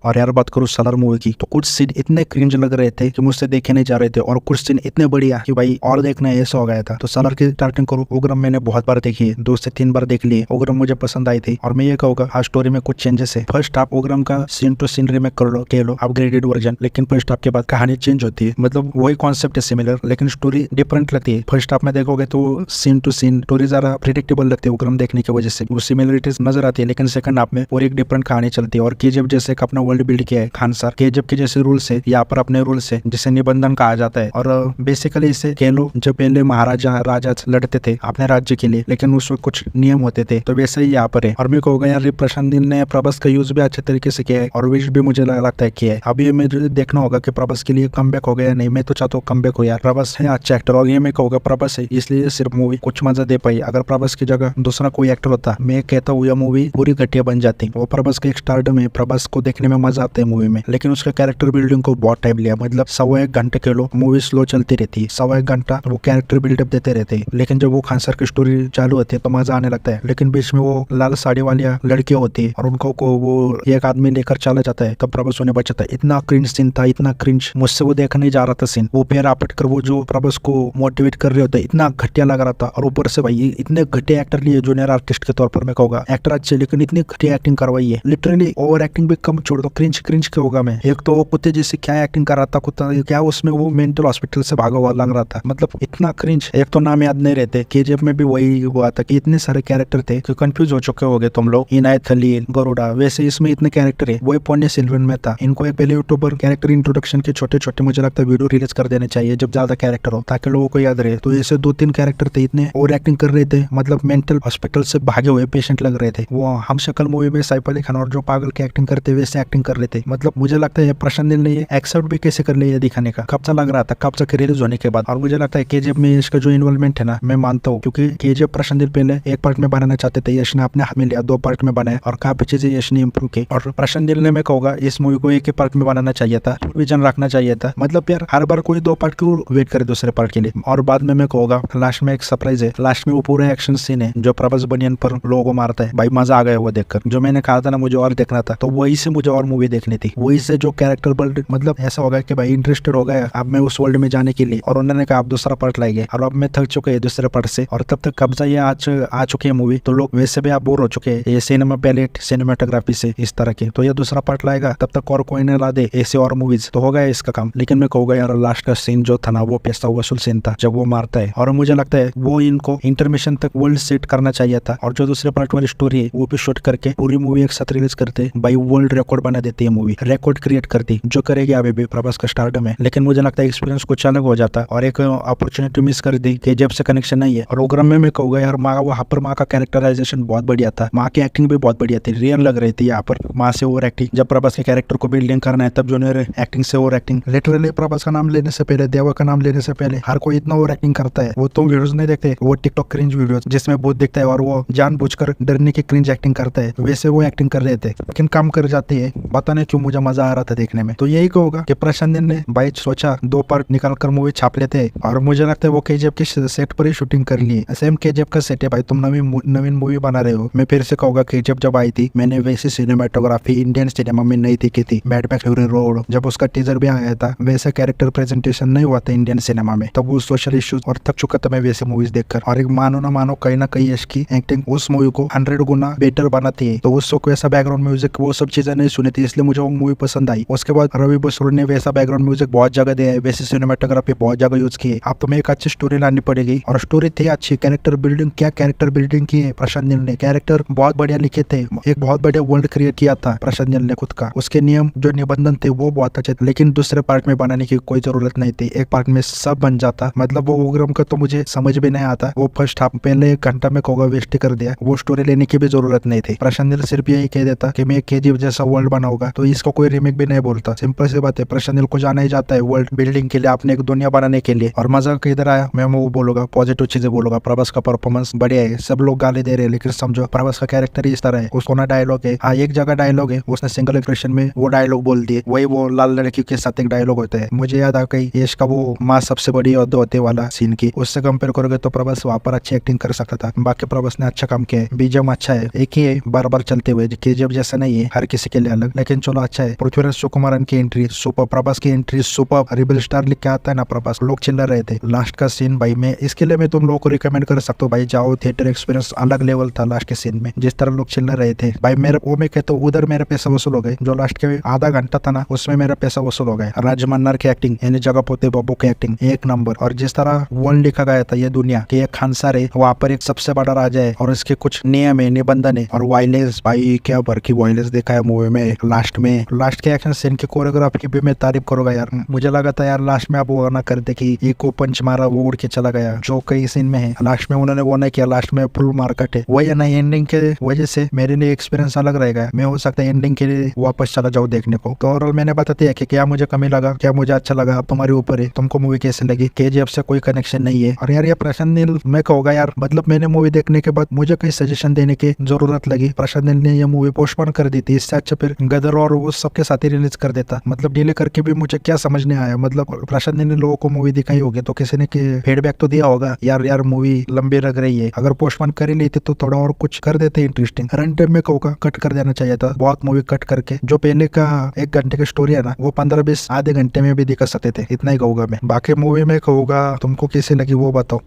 और यार बात करूँ सलार मूवी की, तो कुछ सीन इतने क्रिंज लग रहे थे कि मुझसे देखे नहीं जा रहे थे, और कुछ सीन इतने बढ़िया कि भाई और देखना ऐसा हो गया था। तो सलार की स्टार्टिंग करूँ, उग्रम मैंने बहुत बार देखी है, 2 से 3 बार देख ली है। उग्रम मुझे पसंद आई थी, और मैं ये कहूँगा हाँ स्टोरी में कुछ चेंजेस है। फर्स्ट हाफ उग्रम का सीन टू सीन रिमेक कर लो, कह लो अपग्रेडेड वर्जन, लेकिन फर्स्ट हाफ के बाद कहानी चेंज होती है। मतलब वही कॉन्सेप्ट है सिमिलर, लेकिन स्टोरी डिफरेंट लगती है। फर्स्ट हाफ में देखोगे तो सीन टू सीन स्टोरी जरा प्रिडिक्टेबल लगती है उग्रम देखने की वजह से, वो सिमिलरिटीज नजर आती है। लेकिन सेकंड हाफ में पूरी एक डिफरेंट कहानी चलती है। और केजीएफ जैसे एक अपना वर्ल्ड बिल्ड किया है खान सर, केजीएफ के जैसे रूल्स है यहाँ पर अपने रूल्स है जिसे निबंधन कहा जाता है। और बेसिकली इसे कह लो जब पहले महाराजा राजा लड़ते थे अपने राज्य के लिए, लेकिन उस वक्त कुछ नियम होते थे, तो वैसे ही यहाँ पर है। और मेरे को यार प्रशांत नील ने प्रभास का यूज भी अच्छे तरीके से किया है, और विश भी मुझे लगता है किया है। अभी मुझे देखना होगा कि प्रभास के लिए कमबैक हो गया नहीं। मैं तो चाहता हूँ कमबैक हो यार, प्रभास है अच्छा एक्टर, और ये मैं कहूँगा प्रभास है इसलिए सिर्फ मूवी कुछ मजा दे पाई। अगर प्रभास की जगह दूसरा कोई एक्टर होता, मैं कहता हूँ यह मूवी पूरी घटिया बन जाती। वो प्रभास के एक स्टारडम है, प्रभास को देखने में मजा आता है मूवी में, लेकिन उसका कैरेक्टर बिल्डिंग को बहुत टाइम लिया। मतलब 1.25 घंटे के लो मूवी स्लो चलती रहती है, 1.25 घंटा वो कैरेक्टर बिल्डअप देते रहते हैं। लेकिन जब वो खान सर की स्टोरी चालू होती है तो मजा आने लगता है। लेकिन बीच में वो लाल साड़ी वाली लड़कियां होती है और उनको को वो एक आदमी लेकर चला जाता है, तब प्रभास उन्हें बचाता है। इतना क्रिंज सीन था, इतना क्रिंज, मुझसे वो देखा नहीं जा रहा था सीन। वो पैर आपट कर वो जो प्रभास को मोटिवेट कर रहे होते हैं, इतना घटिया लग रहा था। और ऊपर से भाई इतने घटिया एक्टर लिए जूनियर आर्टिस्ट के तौर पर मैं कहूँगा एक्टर अच्छे, लेकिन इतनी घटिया एक्टिंग करवाई है। लिटरली ओवर एक्टिंग भी कम छोड़ दो, क्रिंज क्रिंज के होगा। मैं एक तो वो कुत्ते जैसे क्या एक्टिंग कर रहा था, कुत्ता क्या उसमें वो मेंटल हॉस्पिटल से भागा हुआ लग रहा था। मतलब इतना क्रिंज, एक तो नाम याद नहीं रहते। केजीएफ में भी वही हुआ था कि इतने सारे कैरेक्टर थे कि कंफ्यूज हो चुके होगे तुम लोग। इनायत खलील, गरुड़ा, वैसे इसमें इतने कैरेक्टर है। वही पोन्नियिन सेल्वन में था। इनको एक पहले यूट्यूबर कैरेक्टर इंट्रोडक्शन के छोटे छोटे मुझे लगता है वीडियो रिलीज कर देने चाहिए जब ज्यादा कैरेक्टर हो, ताकि लोगों को याद रहे। तो ऐसे 2-3 कैरेक्टर थे, इतने ओवर एक्टिंग कर रहे थे, मतलब मेंटल हॉस्पिटल से भागे हुए पेशेंट लग रहे थे। वो हम शक्ल मूवी में सैफ अली खान और जो पागल की एक्टिंग करते वैसे एक्टिंग कर रहे थे। मतलब मुझे लगता है प्रशांत नील ने एक्सेप्ट भी कैसे कर लिया दिखाने का, कब सा लग रहा था, कब सा रिलीज होने के बाद। और मुझे लगता है केजीएफ में इसका जो इन्वॉल्वमेंट है ना, मैं मानता हूँ, क्योंकि केजीएफ प्रशांत नील पहले एक पार्ट में बनाना चाहते थे, यश ने अपने हाथ में लिया, 2 पार्ट में बनाया और काफी चीजें यश ने इंप्रूव की। और प्रशांत नील ने मैं कहूँगा इस मूवी को एक ही पार्ट में बनाना चाहिए था, विजन रखना चाहिए था। मतलब यार हर बार कोई 2 पार्ट क्यों वेट करे दूसरे पार्ट के लिए। और बाद में मैं कहूँगा लास्ट में एक सरप्राइज है, लास्ट में वो पूरा एक्शन सीन है जो प्रभास बनियान पर लोगों को मारता है। भाई मजा आ गया वो देखकर, जो मैंने कहा था ना मुझे और देखना था, तो वही से मुझे और मूवी देखनी थी। वही से जो कैरेक्टर बिल्ड, मतलब ऐसा होगा कि भाई इंटरेस्टेड हो गया अब मैं उस वर्ल्ड में जाने के लिए। और उन्होंने कहा आप दूसरा पार्ट लाएंगे, और अब मैं थक चुके हैं दूसरे पार्ट से, और तब तक कब्जा ये आ चुकी है मूवी, तो लोग वैसे भी आप बोर हो चुके हैं ये सिनेमा पैलेट सिनेमाटोग्राफी से इस तरह के। तो ये दूसरा पार्ट लाएगा, तब तक और कोई नहीं ला दे ऐसे और मूवीज, तो हो गया इसका काम। लेकिन मैं कहूँगा यार लास्ट का सीन जो था ना, वो पैसा वसूल सीन था जब वो मारता है। और मुझे लगता है वो इनको इंटरमिशन तक वर्ल्ड सेट करना चाहिए था, और जो दूसरे पार्ट वाली स्टोरी है वो भी शूट करके पूरी मूवी एक साथ रिलीज करते, भाई वर्ल्ड रिकॉर्ड बना देती है मूवी, रिकॉर्ड क्रिएट करती, जो करेगी अभी भी प्रभास का स्टारडम है। लेकिन मुझे लगता है एक्सपीरियंस कुछ अलग हो जाता, और एक अपॉर्चुनिटी मिस कर दी। केजीएफ से कनेक्शन नहीं है। और उग्रम में मैं कहूँगा यार वहाँ पर माँ का कैरेक्टराइजेशन बहुत बढ़िया था, माँ की एक्टिंग भी बहुत बढ़िया थी, रियल लग रही थी। यहाँ पर माँ से ओवर एक्टिंग, जब प्रभास के कैरेक्टर को बिल्डिंग करना है तब जूनियर एक्टिंग से ओवर एक्टिंग। लिटरली प्रभास का नाम लेने से पहले, देवा का नाम लेने से पहले हर कोई इतना ओवर एक्टिंग करता है। वो तुम वीडियोस नहीं देखते, वो टिकटॉक क्रिंज वीडियोस जिसमें भूत दिखता है और वो जानबूझकर डरने की क्रिंज एक्टिंग करता है, वैसे वो एक्टिंग कर रहे थे, लेकिन काम कर जाती है। पता नहीं क्यों मुझे मजा आ रहा था देखने में। तो यही कहूँगा कि प्रशांत नील ने भाई सोचा 2 पार्ट निकाल कर मूवी छाप लेते हैं, और मुझे लगता है वो केजीएफ के सेट पर ही शूटिंग कर ली है। सेम केजीएफ का सेट है भाई, तुम नवीन मूवी बना रहे हो। मैं फिर से कहूँगा केजीएफ जब आई थी मैंने वैसी सिनेमाटोग्राफी इंडियन सिनेमा में नहीं देखी थी। मैड मैक्स फ्यूरी रोड जब उसका टीजर भी आया था, वैसा कैरेक्टर प्रेजेंटेशन नहीं हुआ था इंडियन सिनेमा में। तब वो सोशल इश्यूज, और थक चुका था मैं वैसे मूवीज देखकर। और एक मानो ना मानो कहीं ना कहीं इसकी एक्टिंग उस मूवी को 100 गुना बेटर बनाती है। तो उस वैसा बैकग्राउंड म्यूजिक वो सब चीजें नहीं सुनी थी, इसलिए मुझे वो मूवी पसंद आई। उसके बाद रवि बसरूर ने वैसा बैकग्राउंड म्यूजिक बहुत जगह दिया है, वैसे सिनेमाटोग्राफी बहुत जगह यूज की है। अब तुम्हें एक अच्छी स्टोरी लानी पड़ेगी, और स्टोरी थी अच्छी। कैरेक्टर बिल्डिंग, क्या कैरेक्टर बिल्डिंग की है प्रशांत नील ने, कैरेक्टर बहुत बढ़िया लिखे थे। एक बहुत बढ़िया वर्ल्ड क्रिएट किया था प्रशांत नील ने खुद का। उसके नियम जो निबंधन थे वो बहुत अच्छे थे, लेकिन दूसरे पार्ट में बनाने की कोई जरूरत नहीं थी। एक पार्ट में सब बन जाता। मतलब वो उग्रम का तो मुझे समझ भी नहीं आता, वो फर्स्ट हाफ पहले 1 घंटा में कोगा वेस्ट कर दिया। वो स्टोरी लेने की भी जरूरत नहीं थी। प्रशांत नील सिर्फ यही कह देता कि मैं केजीएफ जैसा वर्ल्ड बनाऊंगा, तो इसको कोई रिमेक भी नहीं बोलता। सिंपल सी बात है, प्रशांत नील को जाना ही जाता है वर्ल्ड बिल्डिंग के लिए, अपने एक दुनिया बनाने के लिए। और मजा किधर आया, मैं वो बोलूंगा पॉजिटिव चीजें बोलूंगा। प्रभास का परफॉर्मेंस बढ़िया है, सब लोग गाली दे रहे हैं, लेकिन समझो प्रभास का कैरेक्टर ही इस तरह है। उसको ना डायलॉग है, हाँ एक जगह डायलॉग है, उसने सिंगल एक्सप्रेशन में वो डायलॉग बोल दिए, वही वो लाल लड़की के साथ एक डायलॉग होता है। मुझे याद आ गई यश का वो माँ सबसे बड़ी होते वाला सीन की, उससे कंपेयर करोगे तो प्रभास वहाँ पर अच्छी एक्टिंग कर सकता था। बाकी प्रभास ने अच्छा काम किया है, बीजम अच्छा है, एक ही है बार बार चलते हुए, केजीएफ जैसा नहीं है हर किसी के लिए अलग। लेकिन चलो अच्छा है। पृथ्वीराज सुकुमारन की एंट्री सुपर, प्रभास की एंट्री सुपर, रिबल स्टार लिख के आता है ना प्रभास, लोग चिल्ला रहे थे। लास्ट का सीन भाई मैं इसके लिए मैं तुम लोगों को रिकमेंड कर सकता हूँ भाई, जाओ थिएटर एक्सपीरियंस अलग लेवल था लास्ट के सीन में, जिस तरह लोग चिल्ला रहे थे भाई। मेरे वो मैं कहता हूँ उधर मेरा पैसा वसूल हो गए, जो लास्ट के आधा घंटा था ना उसमें मेरा पैसा वसूल हो गया। राज मन्नार की एक्टिंग यानी जगपति बाबू की एक्टिंग एक नंबर, और जिस तरह वर्ल्ड लिखा गया था ये दुनिया कि एक खानसार है, वहाँ पर एक सबसे बड़ा राजा है और इसके कुछ नियम है, निबंधन है, और वायलेंस भाई क्या भर की वायलेंस देखा है मूवी में। लास्ट के एक्शन सीन की कोरियोग्राफी की भी मैं तारीफ करूंगा यार। मुझे लगा था यार लास्ट में आप वो ना कर दे कि इको पंच मारा वो उड़ के चला गया, जो कई सीन में है, लास्ट में उन्होंने वो नहीं किया, लास्ट में फुल मार्केट है। वही ना एंडिंग के वजह से मेरे लिए एक्सपीरियंस अलग रहेगा, मैं हो सकता है एंडिंग के लिए वापस चला जाऊँ देखने को। तो ओवरऑल मैंने बता दिया कि क्या मुझे कमी लगा, क्या मुझे अच्छा लगा, अब तुम्हारे ऊपर है, तुमको मूवी कैसे लगी। केजीएफ से कोई कनेक्शन नहीं है। और यार ये प्रशांत नील मैं कहूँगा यार, मतलब मैंने मूवी देखने के बाद मुझे कई सजेशन देने की जरूरत लगी, प्रशांत नील ने ये मूवी पोस्टपोन कर दी थी, इससे अच्छा फिर गदर और उस सबके साथ ही रिलीज कर देता। मतलब डिले करके भी मुझे क्या समझ नहीं आया, मतलब प्रशांत नील ने लोगों को मूवी दिखाई होगी तो किसी ने फीडबैक तो दिया होगा यार मूवी लंबी लग रही है, अगर पोस्टपोन कर ही लेते तो थोड़ा और कुछ कर देते इंटरेस्टिंग। रन टाइम में कहूँगा कट कर देना चाहिए था, बहुत मूवी कट करके जो पहले का 1 घंटे की स्टोरी है ना वो 15-20 आधे घंटे में भी दिखा सकते थे, इतना ही कहूँगा मैं। बाकी मूवी में कहूँगा तुमको कैसी लगी वो बताओ।